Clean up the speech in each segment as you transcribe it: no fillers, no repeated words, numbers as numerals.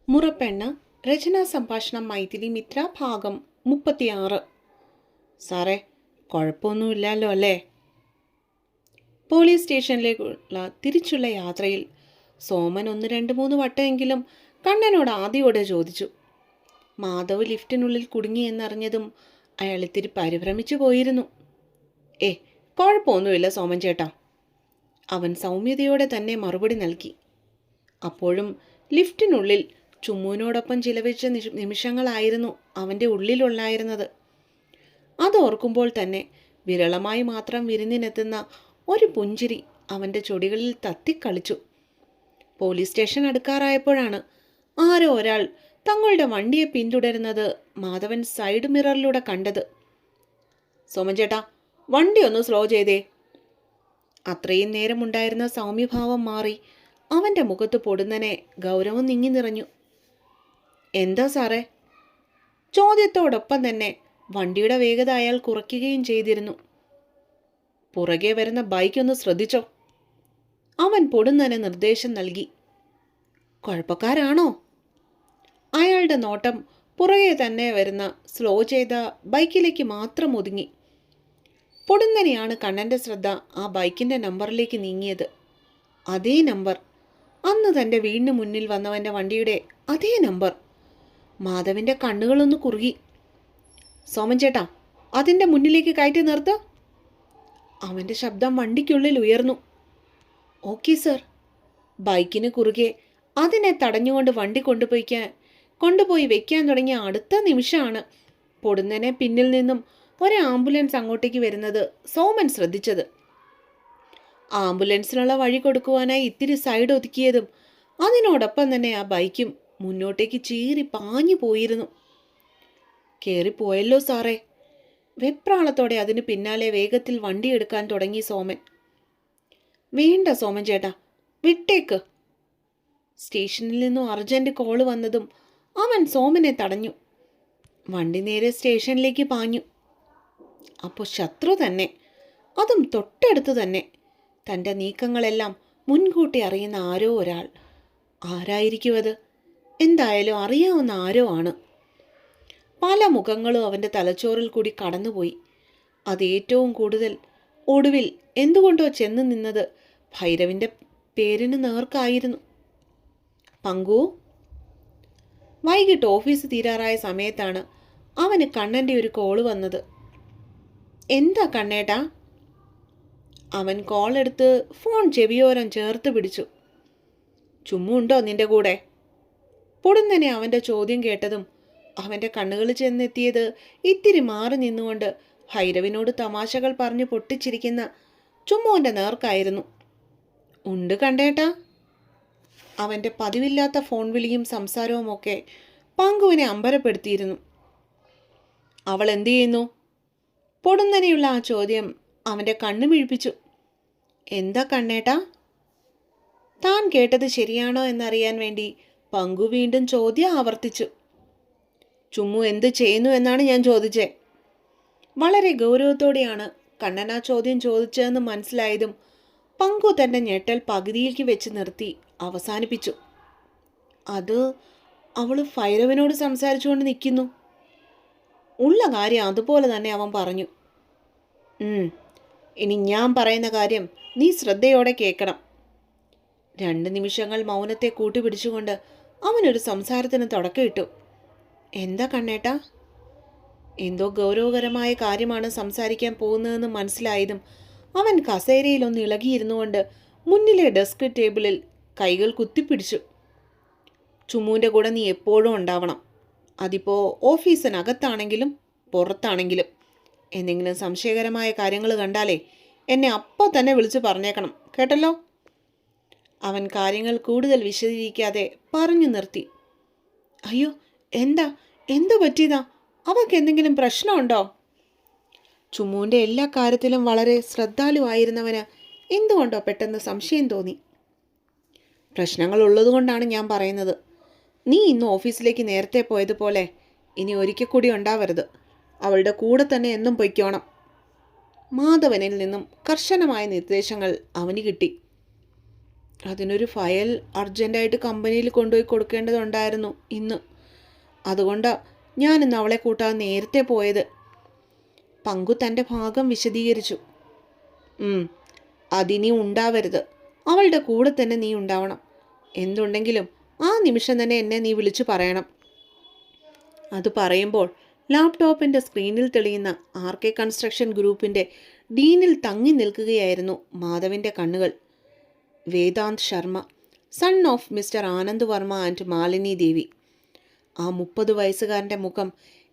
മുറപ്പെണ്ണ് രചനാ സംഭാഷണം മൈഥിലി മിത്ര ഭാഗം 36. സാറേ, കുഴപ്പമൊന്നുമില്ലല്ലോ അല്ലേ? പോലീസ് സ്റ്റേഷനിലേക്കുള്ള തിരിച്ചുള്ള യാത്രയിൽ സോമൻ 1-2-3 വട്ടമെങ്കിലും കണ്ണനോട് ആദ്യയോടെ ചോദിച്ചു. മാധവ് ലിഫ്റ്റിനുള്ളിൽ കുടുങ്ങിയെന്നറിഞ്ഞതും അയാൾ ഇത്തിരി പരിഭ്രമിച്ചു പോയിരുന്നു. കുഴപ്പമൊന്നുമില്ല സോമൻ ചേട്ടാ, അവൻ സൗമ്യതയോടെ തന്നെ മറുപടി നൽകി. അപ്പോഴും ലിഫ്റ്റിനുള്ളിൽ ചുമ്മുവിനോടൊപ്പം ചിലവഴിച്ച നിമിഷങ്ങളായിരുന്നു അവൻ്റെ ഉള്ളിലുണ്ടായിരുന്നത്. അതോർക്കുമ്പോൾ തന്നെ വിരളമായി മാത്രം വിരുന്നിനെത്തുന്ന ഒരു പുഞ്ചിരി അവൻ്റെ ചൊടികളിൽ തത്തിക്കളിച്ചു. പോലീസ് സ്റ്റേഷൻ അടുക്കാറായപ്പോഴാണ് ആരോ ഒരാൾ തങ്ങളുടെ വണ്ടിയെ പിന്തുടരുന്നത് മാധവൻ സൈഡ് മിററിലൂടെ കണ്ടത്. സോമൻ ചേട്ടാ, വണ്ടി ഒന്ന് സ്ലോ ചെയ്തേ. അത്രയും നേരമുണ്ടായിരുന്ന സൗമ്യഭാവം മാറി അവൻ്റെ മുഖത്ത് പൊടുന്നനെ ഗൗരവം നീങ്ങി നിറഞ്ഞു. എന്താ സാറേ? ചോദ്യത്തോടൊപ്പം തന്നെ വണ്ടിയുടെ വേഗത അയാൾ കുറയ്ക്കുകയും ചെയ്തിരുന്നു. പുറകെ വരുന്ന ബൈക്ക് ഒന്ന് ശ്രദ്ധിച്ചോ, അവൻ പൊടുന്നനെ നിർദ്ദേശം നൽകി. കുഴപ്പക്കാരാണോ? അയാളുടെ നോട്ടം പുറകെ തന്നെ വരുന്ന സ്ലോ ചെയ്ത ബൈക്കിലേക്ക് മാത്രം ഒതുങ്ങി. പൊടുന്നനെയാണ് കണ്ണൻ്റെ ശ്രദ്ധ ആ ബൈക്കിൻ്റെ നമ്പറിലേക്ക് നീങ്ങിയത്. അതേ നമ്പർ, അന്ന് തൻ്റെ വീടിന് മുന്നിൽ വന്നവൻ്റെ വണ്ടിയുടെ അതേ നമ്പർ. മാധവിൻ്റെ കണ്ണുകളൊന്ന് കുറുകി. സോമൻ ചേട്ടാ, അതിൻ്റെ മുന്നിലേക്ക് കയറ്റി നിർത്ത്. അവൻ്റെ ശബ്ദം വണ്ടിക്കുള്ളിൽ ഉയർന്നു. Okay sir. ബൈക്കിന് കുറുകെ അതിനെ തടഞ്ഞുകൊണ്ട് വണ്ടി കൊണ്ടുപോയി വെക്കാൻ തുടങ്ങിയ അടുത്ത നിമിഷമാണ് പൊടുന്നനെ പിന്നിൽ നിന്നും ഒരു ആംബുലൻസ് അങ്ങോട്ടേക്ക് വരുന്നത് സോമൻ ശ്രദ്ധിച്ചത്. ആംബുലൻസിനുള്ള വഴി കൊടുക്കുവാനായി ഇത്തിരി സൈഡ് ഒതുക്കിയതും അതിനോടൊപ്പം തന്നെ ആ ബൈക്കും മുന്നോട്ടേക്ക് ചീറി പാഞ്ഞു പോയിരുന്നു. കേറിപ്പോയല്ലോ സാറേ. വെപ്രാളത്തോടെ അതിന് പിന്നാലെ വേഗത്തിൽ വണ്ടിയെടുക്കാൻ തുടങ്ങി സോമൻ. വേണ്ട സോമൻ ചേട്ടാ, വിട്ടേക്ക്. സ്റ്റേഷനിൽ നിന്നും അർജന്റ് കോള് വന്നതും അവൻ സോമനെ തടഞ്ഞു. വണ്ടി നേരെ സ്റ്റേഷനിലേക്ക് പാഞ്ഞു. അപ്പോൾ ശത്രു തന്നെ, അതും തൊട്ടടുത്ത് തന്നെ. തൻ്റെ നീക്കങ്ങളെല്ലാം മുൻകൂട്ടി അറിയുന്ന ആരോ ഒരാൾ. ആരായിരിക്കും അത്? എന്തായാലും അറിയാവുന്ന ആരോ ആണ്. പല മുഖങ്ങളും അവൻ്റെ തലച്ചോറിൽ കൂടി കടന്നുപോയി. അത് ഏറ്റവും ഒടുവിൽ എന്തുകൊണ്ടോ ചെന്ന് നിന്നത് ഭൈരവിൻ്റെ പേരിന് നേർക്കായിരുന്നു. പങ്കു. വൈകിട്ട് ഓഫീസ് തീരാറായ സമയത്താണ് അവന് കണ്ണൻ്റെ ഒരു കോള് വന്നത്. എന്താ കണ്ണേട്ടാ? അവൻ കോളെടുത്ത് ഫോൺ ചെവിയോരം ചേർത്ത് പിടിച്ചു. ചുമ്മുണ്ടോ നിന്റെ കൂടെ? പൊടുന്നനെ അവൻ്റെ ചോദ്യം കേട്ടതും അവൻ്റെ കണ്ണുകൾ ചെന്നെത്തിയത് ഇത്തിരി മാറി നിന്നുകൊണ്ട് ഭൈരവിനോട് തമാശകൾ പറഞ്ഞ് പൊട്ടിച്ചിരിക്കുന്ന ചുമ്മുവിൻ്റെ നേർക്കായിരുന്നു. ഉണ്ട് കണ്ടേട്ടാ. അവൻ്റെ പതിവില്ലാത്ത ഫോൺ വിളിയും സംസാരവുമൊക്കെ പങ്കുവിനെ അമ്പരപ്പെടുത്തിയിരുന്നു. അവൾ എന്തു ചെയ്യുന്നു? പൊടുന്നനെയുള്ള ആ ചോദ്യം അവൻ്റെ കണ്ണു മിഴിപ്പിച്ചു. എന്താ കണ്ണേട്ടാ? താൻ കേട്ടത് ശരിയാണോ എന്നറിയാൻ വേണ്ടി പങ്കു വീണ്ടും ചോദ്യം ആവർത്തിച്ചു. ചുമ്മു എന്ത് ചെയ്യുന്നു എന്നാണ് ഞാൻ ചോദിച്ചേ. വളരെ ഗൗരവത്തോടെയാണ് കണ്ണൻ ആ ചോദ്യം ചോദിച്ചതെന്ന് മനസ്സിലായതും പങ്കു തൻ്റെ ഞെട്ടൽ പകുതിയിലേക്ക് വെച്ച് നിർത്തി അവസാനിപ്പിച്ചു. അത് അവൾ ഭൈരവനോട് സംസാരിച്ചുകൊണ്ട് നിൽക്കുന്നു. ഉള്ള കാര്യം അതുപോലെ തന്നെ അവൻ പറഞ്ഞു. ഇനി ഞാൻ പറയുന്ന കാര്യം നീ ശ്രദ്ധയോടെ കേൾക്കണം. 2 നിമിഷങ്ങൾ മൗനത്തെ കൂട്ടുപിടിച്ചുകൊണ്ട് അവനൊരു സംസാരത്തിന് തുടക്കമിട്ടു. എന്താ കണ്ണേട്ടാ? എന്തോ ഗൗരവകരമായ കാര്യമാണ് സംസാരിക്കാൻ പോകുന്നതെന്ന് മനസ്സിലായതും അവൻ കസേരയിലൊന്ന് ഇളകിയിരുന്നു കൊണ്ട് മുന്നിലെ ഡെസ്ക് ടേബിളിൽ കൈകൾ കുത്തിപ്പിടിച്ചു. ചുമ്മുവിൻ്റെ കൂടെ നീ എപ്പോഴും ഉണ്ടാവണം. അതിപ്പോൾ ഓഫീസിനകത്താണെങ്കിലും പുറത്താണെങ്കിലും. എന്തെങ്കിലും സംശയകരമായ കാര്യങ്ങൾ കണ്ടാലേ എന്നെ അപ്പോൾ തന്നെ വിളിച്ച് പറഞ്ഞേക്കണം, കേട്ടല്ലോ? അവൻ കാര്യങ്ങൾ കൂടുതൽ വിശദീകരിക്കാതെ പറഞ്ഞു നിർത്തി. അയ്യോ, എന്തു പറ്റിയതാ? അവൾക്ക് എന്തെങ്കിലും പ്രശ്നമുണ്ടോ? ചുമ്മുവിൻ്റെ എല്ലാ കാര്യത്തിലും വളരെ ശ്രദ്ധാലുവായിരുന്നവന് എന്തുകൊണ്ടോ പെട്ടെന്ന് സംശയം തോന്നി. പ്രശ്നങ്ങൾ ഉള്ളതുകൊണ്ടാണ് ഞാൻ പറയുന്നത്. നീ ഇന്ന് ഓഫീസിലേക്ക് നേരത്തെ പോയതുപോലെ ഇനി ഒരിക്കൽ കൂടി ഉണ്ടാവരുത്. അവളുടെ കൂടെ തന്നെ എന്നും പൊയ്ക്കോണം. മാധവനിൽ നിന്നും കർശനമായ നിർദ്ദേശങ്ങൾ അവന് കിട്ടി. അതിനൊരു ഫയൽ അർജൻറ്റായിട്ട് കമ്പനിയിൽ കൊണ്ടുപോയി കൊടുക്കേണ്ടതുണ്ടായിരുന്നു ഇന്ന്. അതുകൊണ്ടാണ് ഞാനിന്ന് അവളെ കൂട്ടാൻ നേരത്തെ പോയത്. പങ്കു തൻ്റെ ഭാഗം വിശദീകരിച്ചു. അതിനി ഉണ്ടാവരുത്. അവളുടെ കൂടെ തന്നെ നീ ഉണ്ടാവണം. എന്തുണ്ടെങ്കിലും ആ നിമിഷം തന്നെ എന്നെ നീ വിളിച്ചു പറയണം. അത് പറയുമ്പോൾ ലാപ്ടോപ്പിൻ്റെ സ്ക്രീനിൽ തെളിയുന്ന RK കൺസ്ട്രക്ഷൻ ഗ്രൂപ്പിൻ്റെ ഡീനിൽ തങ്ങി നിൽക്കുകയായിരുന്നു മാധവിൻ്റെ കണ്ണുകൾ. Vedant Sharma, son of mister Anand Varma and Malini Devi. ആ 30 വയസ്സുകാരൻ്റെ മുഖം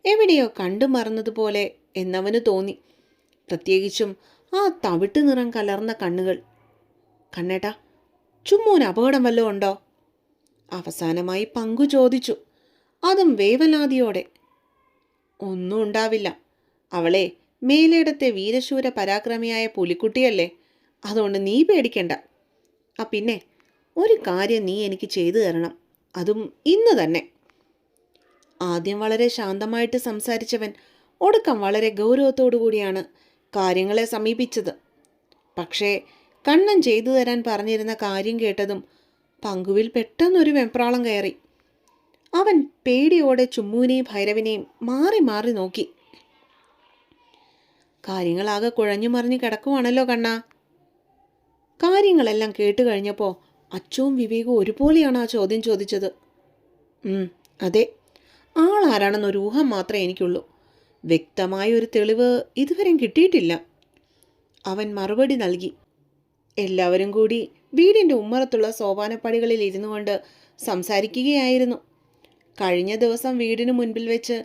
എവിടെയോ കണ്ടു മറന്നതുപോലെ എന്നവന് തോന്നി. പ്രത്യേകിച്ചും ആ തവിട്ട് നിറം കലർന്ന കണ്ണുകൾ. കണ്ണേട്ടാ, ചുമ്മൂന് അപകടം വല്ലതും ഉണ്ടോ? അവസാനമായി പങ്കു ചോദിച്ചു, അതും വേവലാതിയോടെ. ഒന്നും ഉണ്ടാവില്ല. അവളെ മേലേടത്തെ വീരശൂര പരാക്രമിയായ പുലിക്കുട്ടിയല്ലേ. അതുകൊണ്ട് നീ പേടിക്കണ്ട. പിന്നെ ഒരു കാര്യം നീ എനിക്ക് ചെയ്തു തരണം, അതും ഇന്ന് തന്നെ. ആദ്യം വളരെ ശാന്തമായിട്ട് സംസാരിച്ചവൻ ഒടുക്കം വളരെ ഗൗരവത്തോടു കൂടിയാണ് കാര്യങ്ങളെ സമീപിച്ചത്. പക്ഷേ കണ്ണൻ ചെയ്തു തരാൻ പറഞ്ഞിരുന്ന കാര്യം കേട്ടതും പങ്കുവിൽ പെട്ടെന്നൊരു വെപ്രാളം കയറി. അവൻ പേടിയോടെ ചുമ്മൂനെയും ഭൈരവിനെയും മാറി മാറി നോക്കി. കാര്യങ്ങളാകെ കുഴഞ്ഞു മറിഞ്ഞു കിടക്കുവാണല്ലോ കണ്ണാ. കാര്യങ്ങളെല്ലാം കേട്ടു കഴിഞ്ഞപ്പോൾ അച്ചുവും വിവേകവും ഒരുപോലെയാണ് ആ ചോദ്യം ചോദിച്ചത്. അതെ, ആളാരാണെന്നൊരു ഊഹം മാത്രമേ എനിക്കുള്ളൂ. വ്യക്തമായൊരു തെളിവ് ഇതുവരെയും കിട്ടിയിട്ടില്ല. അവൻ മറുപടി നൽകി. എല്ലാവരും കൂടി വീടിൻ്റെ ഉമ്മറത്തുള്ള സോപാനപ്പടികളിൽ ഇരുന്നു കൊണ്ട് സംസാരിക്കുകയായിരുന്നു. കഴിഞ്ഞ ദിവസം വീടിനു മുൻപിൽ വെച്ച്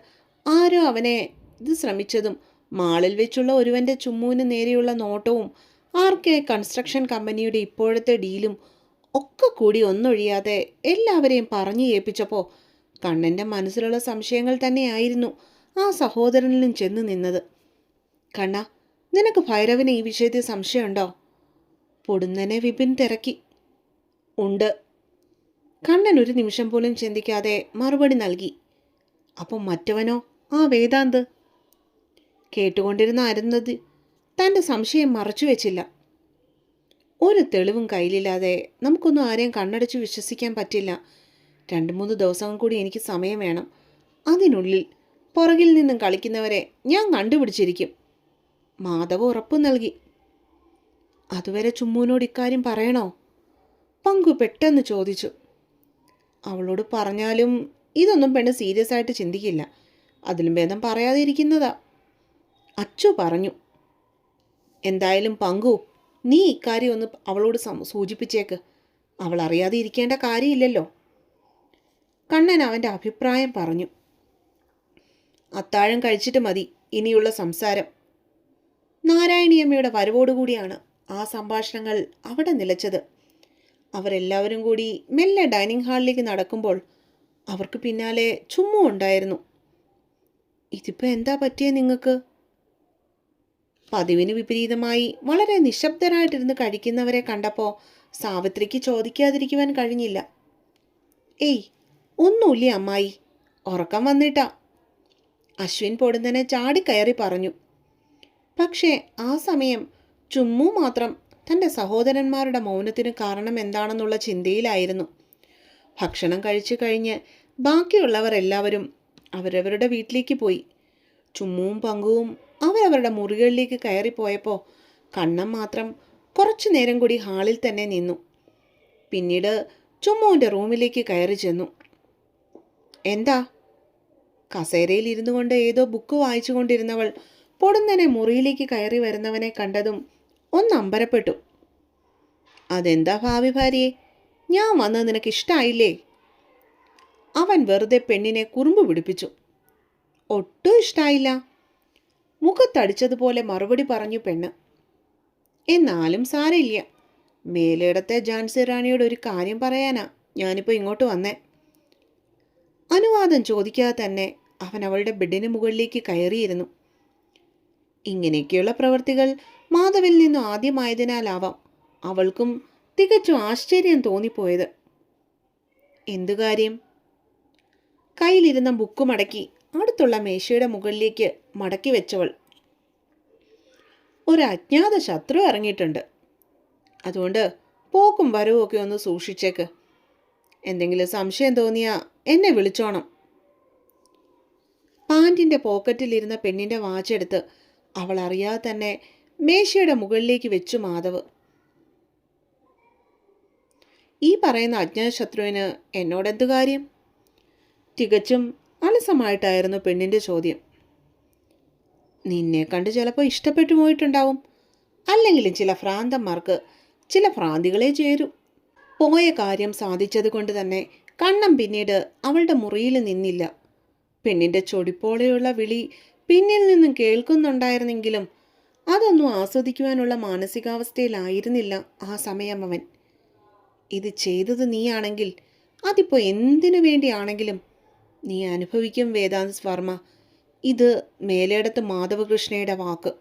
ആരോ അവനെ ഇത് ശ്രമിച്ചതും മാളിൽ വെച്ചുള്ള ഒരുവൻ്റെ ചുമ്മൂന് നേരെയുള്ള നോട്ടവും RK കൺസ്ട്രക്ഷൻ കമ്പനിയുടെ ഇപ്പോഴത്തെ ഡീലും ഒക്കെ കൂടി ഒന്നൊഴിയാതെ എല്ലാവരെയും പറഞ്ഞു ഏൽപ്പിച്ചപ്പോൾ കണ്ണൻ്റെ മനസ്സിലുള്ള സംശയങ്ങൾ തന്നെയായിരുന്നു ആ സഹോദരനിലും ചെന്ന് നിന്നത്. കണ്ണ, നിനക്ക് ഭൈരവന് ഈ വിഷയത്തിൽ സംശയമുണ്ടോ? പൊടുന്നനെ വിപിൻ തിരക്കി. ഉണ്ട്. കണ്ണൻ ഒരു നിമിഷം പോലും ചിന്തിക്കാതെ മറുപടി നൽകി. അപ്പം മറ്റവനോ, ആ വേദാന്ത്? കേട്ടുകൊണ്ടിരുന്ന അരുന്നത് തൻ്റെ സംശയം മറച്ചു വെച്ചില്ല. ഒരു തെളിവും കയ്യിലില്ലാതെ നമുക്കൊന്നും ആരെയും കണ്ണടച്ച് വിശ്വസിക്കാൻ പറ്റില്ല. 2-3 ദിവസം കൂടി എനിക്ക് സമയം വേണം. അതിനുള്ളിൽ പുറകിൽ നിന്നും കളിക്കുന്നവരെ ഞാൻ കണ്ടുപിടിച്ചിരിക്കും. മാധവ് ഉറപ്പു നൽകി. അതുവരെ ചുമ്മൂനോട് ഇക്കാര്യം പറയണോ? പങ്കു പെട്ടെന്ന് ചോദിച്ചു. അവളോട് പറഞ്ഞാലും ഇതൊന്നും പെണ്ണ് സീരിയസ് ആയിട്ട് ചിന്തിക്കില്ല. അതിലും ഭേദം പറയാതിരിക്കുന്നതാ, അച്ചു പറഞ്ഞു. എന്തായാലും പങ്കു, നീ ഇക്കാര്യം ഒന്ന് അവളോട് സൂചിപ്പിച്ചേക്ക്. അവൾ അറിയാതെ ഇരിക്കേണ്ട കാര്യമില്ലല്ലോ. കണ്ണൻ അവൻ്റെ അഭിപ്രായം പറഞ്ഞു. അത്താഴം കഴിച്ചിട്ട് മതി ഇനിയുള്ള സംസാരം. നാരായണിയമ്മയുടെ വരവോടുകൂടിയാണ് ആ സംഭാഷണങ്ങൾ അവിടെ നിലച്ചത്. അവരെല്ലാവരും കൂടി മെല്ലെ ഡൈനിങ് ഹാളിലേക്ക് നടക്കുമ്പോൾ അവർക്ക് പിന്നാലെ ചുമ്മു ഉണ്ടായിരുന്നു. ഇതിപ്പോൾ എന്താ പറ്റിയേ നിങ്ങൾക്ക്? പതിവിന് വിപരീതമായി വളരെ നിശബ്ദരായിട്ടിരുന്ന് കഴിക്കുന്നവരെ കണ്ടപ്പോൾ സാവിത്രിക്ക് ചോദിക്കാതിരിക്കുവാൻ കഴിഞ്ഞില്ല. ഏയ്, ഒന്നുമില്ല അമ്മായി, ഉറക്കം വന്നിട്ടാ. അശ്വിൻ പൊടുന്നനെ ചാടിക്കയറി പറഞ്ഞു. പക്ഷേ ആ സമയം ചുമ്മു മാത്രം തൻ്റെ സഹോദരന്മാരുടെ മൗനത്തിന് കാരണം എന്താണെന്നുള്ള ചിന്തയിലായിരുന്നു. ഭക്ഷണം കഴിച്ചു കഴിഞ്ഞ് ബാക്കിയുള്ളവർ എല്ലാവരും അവരവരുടെ വീട്ടിലേക്ക് പോയി. ചുമ്മുവും പങ്കുവും അവരവരുടെ മുറികളിലേക്ക് കയറിപ്പോയപ്പോൾ കണ്ണൻ മാത്രം കുറച്ചു നേരം കൂടി ഹാളിൽ തന്നെ നിന്നു. പിന്നീട് ചുമ്മുവിൻ്റെ റൂമിലേക്ക് കയറി ചെന്നു. എന്താ? കസേരയിൽ ഇരുന്നു കൊണ്ട് ഏതോ ബുക്ക് വായിച്ചു കൊണ്ടിരുന്നവൾ പൊടുന്നനെ മുറിയിലേക്ക് കയറി വരുന്നവനെ കണ്ടതും ഒന്നമ്പരപ്പെട്ടു. അതെന്താ ഭാവി ഭാര്യയെ, ഞാൻ വന്നത് നിനക്ക് ഇഷ്ടമായില്ലേ? അവൻ വെറുതെ പെണ്ണിനെ കുറുമ്പ് പിടിപ്പിച്ചു. ഒട്ടും ഇഷ്ടമായില്ല, മുഖത്തടിച്ചതുപോലെ മറുപടി പറഞ്ഞു പെണ്ണ്. എന്നാലും സാരമില്ല, മേലേടത്തെ ജാൻസി റാണിയോട് ഒരു കാര്യം പറയാനാ ഞാനിപ്പോൾ ഇങ്ങോട്ട് വന്നേ. അനുവാദം ചോദിക്കാതെ തന്നെ അവൻ അവളുടെ ബെഡിന് മുകളിലേക്ക് കയറിയിരുന്നു. ഇങ്ങനെയൊക്കെയുള്ള പ്രവൃത്തികൾ മാധവിൽ നിന്നും ആദ്യമായതിനാലാവാം അവൾക്കും തികച്ചും ആശ്ചര്യം തോന്നിപ്പോയത്. എന്തു കാര്യം? കയ്യിലിരുന്ന ബുക്ക് മടക്കി അടുത്തുള്ള മേശയുടെ മുകളിലേക്ക് മടക്കി വെച്ചവൾ. ഒരു അജ്ഞാത ശത്രു ഇറങ്ങിയിട്ടുണ്ട്. അതുകൊണ്ട് പോക്കും വരവും ഒക്കെ ഒന്ന് സൂക്ഷിച്ചേക്ക്. എന്തെങ്കിലും സംശയം തോന്നിയാൽ എന്നെ വിളിച്ചോണം. പാൻറ്റിൻ്റെ പോക്കറ്റിലിരുന്ന പെണ്ണിൻ്റെ വാച്ചെടുത്ത് അവൾ അറിയാതെ തന്നെ മേശയുടെ മുകളിലേക്ക് വെച്ചു മാധവ്. ഈ പറയുന്ന അജ്ഞാതശത്രുവിന് എന്നോടെന്ത് കാര്യം? തികച്ചും അലസമായിട്ടായിരുന്നു പെണ്ണിൻ്റെ ചോദ്യം. നിന്നെ കണ്ട് ചിലപ്പോൾ ഇഷ്ടപ്പെട്ടു പോയിട്ടുണ്ടാവും. അല്ലെങ്കിലും ചില ഭ്രാന്തന്മാർക്ക് ചില ഭ്രാന്തികളെ ചേരും. പോയ കാര്യം സാധിച്ചത് കൊണ്ട് തന്നെ കണ്ണം പിന്നീട് അവളുടെ മുറിയിൽ നിന്നില്ല. പെണ്ണിൻ്റെ ചൊടിപ്പോടെയുള്ള വിളി പിന്നിൽ നിന്നും കേൾക്കുന്നുണ്ടായിരുന്നെങ്കിലും അതൊന്നും ആസ്വദിക്കുവാനുള്ള മാനസികാവസ്ഥയിലായിരുന്നില്ല ആ സമയം അവൻ. ഇത് ചെയ്തത് നീയാണെങ്കിൽ അതിപ്പോൾ എന്തിനു വേണ്ടിയാണെങ്കിലും നീ അനുഭവിക്കും വേദാന്ത് വർമ്മ. ഇത് മേലേടത്ത് മാധവകൃഷ്ണയുടെ വാക്ക്.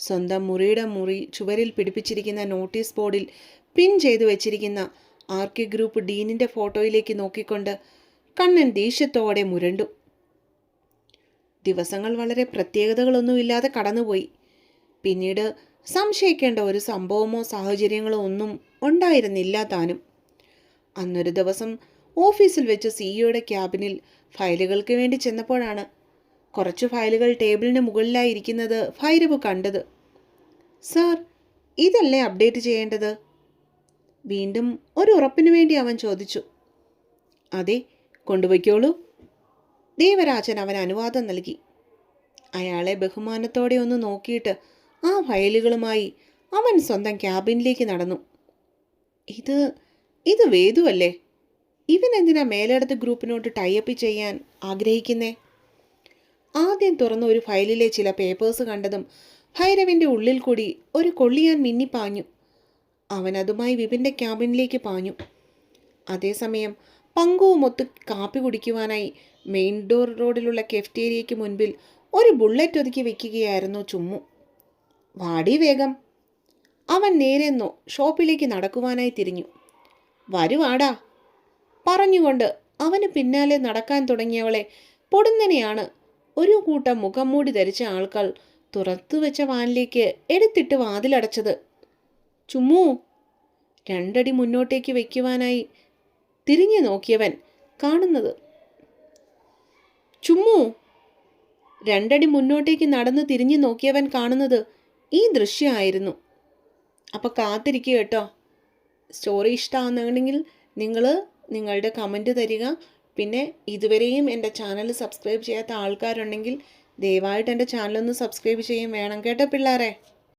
സ്വന്തം മുറിയുടെ ചുവരിൽ പിടിപ്പിച്ചിരിക്കുന്ന നോട്ടീസ് ബോർഡിൽ പിൻ ചെയ്തു വെച്ചിരിക്കുന്ന ആർ.കെ. ഗ്രൂപ്പ് ഡീനിൻ്റെ ഫോട്ടോയിലേക്ക് നോക്കിക്കൊണ്ട് കണ്ണൻ ദേഷ്യത്തോടെ മുരണ്ടു. ദിവസങ്ങൾ വളരെ പ്രത്യേകതകളൊന്നുമില്ലാതെ കടന്നുപോയി. പിന്നീട് സംശയിക്കേണ്ട ഒരു സംഭവമോ സാഹചര്യങ്ങളോ ഒന്നും ഉണ്ടായിരുന്നില്ല താനും. അന്നൊരു ദിവസം ഓഫീസിൽ വെച്ച് സിഇഒയുടെ ക്യാബിനിൽ ഫയലുകൾക്ക് വേണ്ടി ചെന്നപ്പോഴാണ് കുറച്ച് ഫയലുകൾ ടേബിളിന് മുകളിലായിരിക്കുന്നത് ഭൈരവ് കണ്ടത്. സാർ, ഇതല്ലേ അപ്ഡേറ്റ് ചെയ്യേണ്ടത്? വീണ്ടും ഒരു ഉറപ്പിനു വേണ്ടി അവൻ ചോദിച്ചു. അതെ, കൊണ്ടുപോയിക്കോളൂ. ദേവരാജൻ അവൻ അനുവാദം നൽകി. അയാളെ ബഹുമാനത്തോടെ ഒന്ന് നോക്കിയിട്ട് ആ ഫയലുകളുമായി അവൻ സ്വന്തം ക്യാബിനിലേക്ക് നടന്നു. ഇത് വേദുവല്ലേ? ഇവനെന്തിനാ മേലെടുത്ത് ഗ്രൂപ്പിനോട്ട് ടൈപ്പ് ചെയ്യാൻ ആഗ്രഹിക്കുന്നേ? ആദ്യം തുറന്ന ഒരു ഫയലിലെ ചില പേപ്പേഴ്സ് കണ്ടതും ഭൈരവിൻ്റെ ഉള്ളിൽ കൂടി ഒരു കൊള്ളിയാൻ മിന്നിപ്പാഞ്ഞു. അവൻ അതുമായി വിപിൻ്റെ ക്യാബിനിലേക്ക് പാഞ്ഞു. അതേസമയം പങ്കുവുമൊത്ത് കാപ്പി കുടിക്കുവാനായി മെയിൻ ഡോർ റോഡിലുള്ള കെഫ്റ്റേരിയയ്ക്ക് മുൻപിൽ ഒരു ബുള്ളറ്റ് ഒതുക്കി വെക്കുകയായിരുന്നു ചുമ്മു. വാടി വേഗം. അവൻ നേരെ ഷോപ്പിലേക്ക് നടക്കുവാനായി തിരിഞ്ഞു. വരുവാടാ പറഞ്ഞുകൊണ്ട് അവന് പിന്നാലെ നടക്കാൻ തുടങ്ങിയവളെ പൊടുന്നനെയാണ് ഒരു കൂട്ടം മുഖം മൂടി ധരിച്ച ആൾക്കാർ തുറത്തു വെച്ച വാനിലേക്ക് എടുത്തിട്ട് വാതിലടച്ചത്. ചുമ്മു. 2 അടി മുന്നോട്ടേക്ക് വയ്ക്കുവാനായി തിരിഞ്ഞു നോക്കിയവൻ കാണുന്നത് ചുമ്മു 2 അടി മുന്നോട്ടേക്ക് നടന്ന് തിരിഞ്ഞു നോക്കിയവൻ കാണുന്നത് ഈ ദൃശ്യമായിരുന്നു. അപ്പോൾ കാത്തിരിക്കുക കേട്ടോ. സ്റ്റോറി ഇഷ്ടമാണെന്നുണ്ടെങ്കിൽ നിങ്ങളുടെ കമൻറ്റ് തരിക. പിന്നെ ഇതുവരെയും എൻ്റെ ചാനൽ സബ്സ്ക്രൈബ് ചെയ്യാത്ത ആൾക്കാരുണ്ടെങ്കിൽ ദയവായിട്ട് എൻ്റെ ചാനലൊന്ന് സബ്സ്ക്രൈബ് ചെയ്യും വേണം കേട്ടോ പിള്ളേരെ.